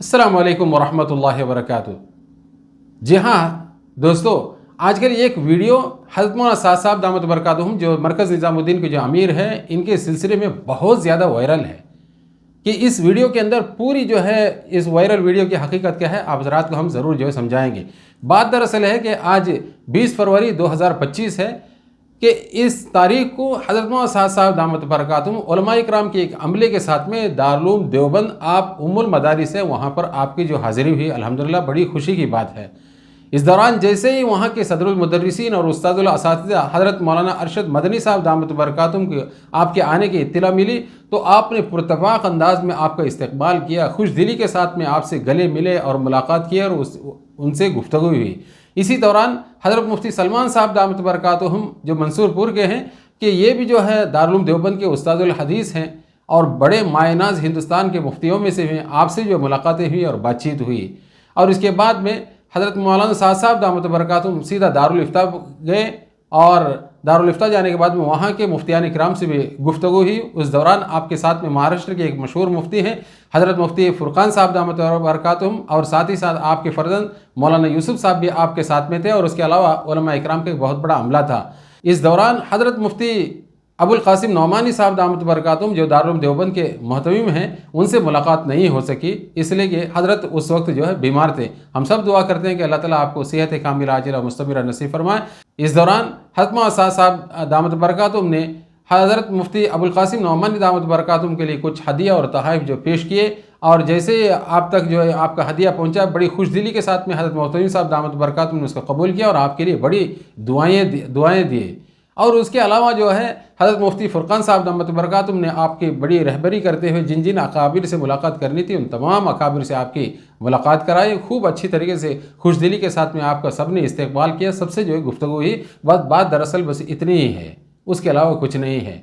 السلام علیکم ورحمۃ اللہ وبرکاتہ۔ جی ہاں دوستو، آج کل ایک ویڈیو حضرت مولانا سعد صاحب دامت برکاتہم جو مرکز نظام الدین کے جو امیر ہیں، ان کے سلسلے میں بہت زیادہ وائرل ہے کہ اس ویڈیو کے اندر پوری جو ہے اس وائرل ویڈیو کی حقیقت کیا ہے، آپ حضرات کو ہم ضرور جو ہے سمجھائیں گے۔ بات دراصل ہے کہ آج 20 فروری 2025 ہے کہ اس تاریخ کو حضرت مولانا سعد صاحب دامت برکاتہم علماء اکرام کے ایک عملے کے ساتھ میں دارالعلوم دیوبند آپ ام المدارس ہے، وہاں پر آپ کی جو حاضری ہوئی، الحمدللہ بڑی خوشی کی بات ہے۔ اس دوران جیسے ہی وہاں کے صدر المدرسین اور استاد الاساتذہ حضرت مولانا ارشد مدنی صاحب دامت برکاتہم کے آپ کے آنے کی اطلاع ملی تو آپ نے پرتفاق انداز میں آپ کا استقبال کیا، خوش دلی کے ساتھ میں آپ سے گلے ملے اور ملاقات کی اور ان سے گفتگو ہوئی۔ اسی دوران حضرت مفتی سلمان صاحب دامت برکاتہم جو منصور پور کے ہیں کہ یہ بھی جو ہے دارالعلوم دیوبند کے استاد الحدیث ہیں اور بڑے مایہ ناز ہندوستان کے مفتیوں میں سے ہیں، آپ سے جو ملاقاتیں ہوئی اور بات چیت ہوئی۔ اور اس کے بعد میں حضرت مولانا سعد صاحب دامت برکاتہم سیدھا دارالافتاء گئے اور دارالافتاء جانے کے بعد میں وہاں کے مفتیان اکرام سے بھی گفتگو ہوئی۔ اس دوران آپ کے ساتھ میں مہاراشٹر کے ایک مشہور مفتی ہیں حضرت مفتی فرقان صاحب دامت برکاتہم، اور ساتھ ہی ساتھ آپ کے فرزند مولانا یوسف صاحب بھی آپ کے ساتھ میں تھے، اور اس کے علاوہ علماء اکرام کا ایک بہت بڑا عملہ تھا۔ اس دوران حضرت مفتی ابو القاسم نعمانی صاحب دامت برکاتہم جو دارالعلوم دیوبند کے محتمم ہیں، ان سے ملاقات نہیں ہو سکی، اس لیے کہ حضرت اس وقت جو ہے بیمار تھے۔ ہم سب دعا کرتے ہیں کہ اللہ تعالیٰ آپ کو صحت کاملہ عاجلہ مستمرہ نصیب فرمائے۔ اس دوران حضرت مولانا سعد صاحب دامت برکاتہم نے حضرت مفتی ابو القاسم نعمانی دامت برکاتہم کے لیے کچھ ہدیہ اور تحائف جو پیش کیے، اور جیسے آپ تک جو ہے آپ کا ہدیہ پہنچا، بڑی خوش دلی کے ساتھ میں حضرت محتمم صاحب دامت برکاتہم نے اس کو قبول کیا اور آپ کے لیے بڑی دعائیں دیے۔ اور اس کے علاوہ جو ہے حضرت مفتی فرقان صاحب دامت برکاتہم نے آپ کی بڑی رہبری کرتے ہوئے جن جن اکابر سے ملاقات کرنی تھی، ان تمام اکابر سے آپ کی ملاقات کرائی، خوب اچھی طریقے سے خوش دلی کے ساتھ میں آپ کا سب نے استقبال کیا، سب سے جو ہے گفتگو ہوئی۔ بات دراصل بس اتنی ہی ہے، اس کے علاوہ کچھ نہیں ہے۔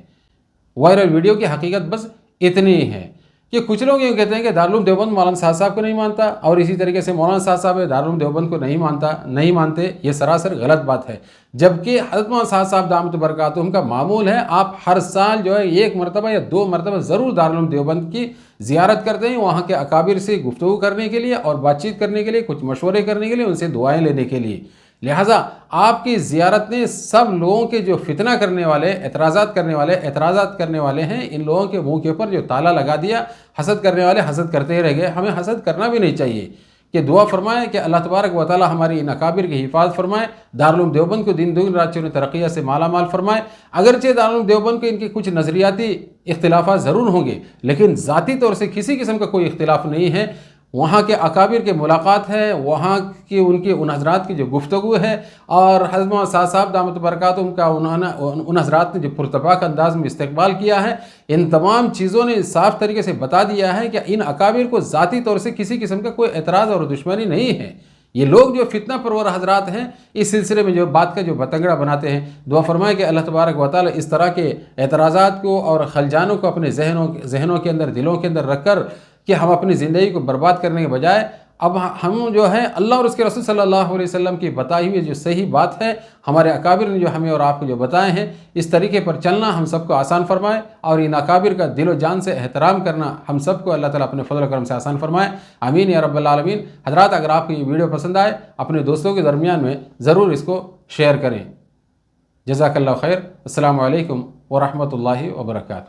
وائرل ویڈیو کی حقیقت بس اتنی ہی ہے کہ کچھ لوگ یہ کہتے ہیں کہ دارالعلوم دیوبند مولانا سعد صاحب کو نہیں مانتا، اور اسی طریقے سے مولانا سعد صاحب دارالعلوم دیوبند کو نہیں مانتے۔ یہ سراسر غلط بات ہے، جبکہ حضرت مولانا سعد صاحب دامت برکاتہم کا معمول ہے آپ ہر سال جو ہے 1 مرتبہ یا 2 مرتبہ ضرور دارالعلوم دیوبند کی زیارت کرتے ہیں، وہاں کے اکابر سے گفتگو کرنے کے لیے اور بات چیت کرنے کے لیے، کچھ مشورے کرنے کے لیے، ان سے دعائیں لینے کے لیے۔ لہٰذا آپ کی زیارت نے سب لوگوں کے جو فتنہ کرنے والے، اعتراضات کرنے والے ہیں، ان لوگوں کے منہ کے اوپر جو تالا لگا دیا، حسد کرنے والے حسد کرتے ہی رہ گئے۔ ہمیں حسد کرنا بھی نہیں چاہیے کہ دعا فرمائیں کہ اللہ تبارک و تعالی ہماری ان اکابر کی حفاظت فرمائے، دارالعلوم دیوبند کو دن دن رات چون ترقیہ سے مالا مال فرمائے۔ اگرچہ دارالعلوم دیوبند کے ان کے کچھ نظریاتی اختلافات ضرور ہوں گے، لیکن ذاتی طور سے کسی قسم کا کوئی اختلاف نہیں ہے۔ وہاں کے اکابر کے ملاقات ہے، وہاں کی ان حضرات کی جو گفتگو ہے، اور حضرت مولانا سعد صاحب دامت برکاتہم کا ان حضرات نے جو پرتپاک انداز میں استقبال کیا ہے، ان تمام چیزوں نے صاف طریقے سے بتا دیا ہے کہ ان اکابر کو ذاتی طور سے کسی قسم کا کوئی اعتراض اور دشمنی نہیں ہے۔ یہ لوگ جو فتنہ پرور حضرات ہیں، اس سلسلے میں جو بات کا جو بتنگڑا بناتے ہیں، دعا فرمائے کہ اللہ تبارک و تعالی اس طرح کے اعتراضات کو اور خلجانوں کو اپنے ذہنوں کے اندر، دلوں کے اندر رکھ کر کہ ہم اپنی زندگی کو برباد کرنے کے بجائے اب ہم جو ہے اللہ اور اس کے رسول صلی اللہ علیہ وسلم کی بتائی ہوئی جو صحیح بات ہے، ہمارے اکابر نے جو ہمیں اور آپ کو جو بتائے ہیں، اس طریقے پر چلنا ہم سب کو آسان فرمائے، اور ان اکابر کا دل و جان سے احترام کرنا ہم سب کو اللہ تعالیٰ اپنے فضل و کرم سے آسان فرمائے۔ آمین یا رب العالمین۔ حضرات، اگر آپ کو یہ ویڈیو پسند آئے، اپنے دوستوں کے درمیان میں ضرور اس کو شیئر کریں۔ جزاک اللہ خیر۔ السلام علیکم ورحمۃ اللہ وبرکاتہ۔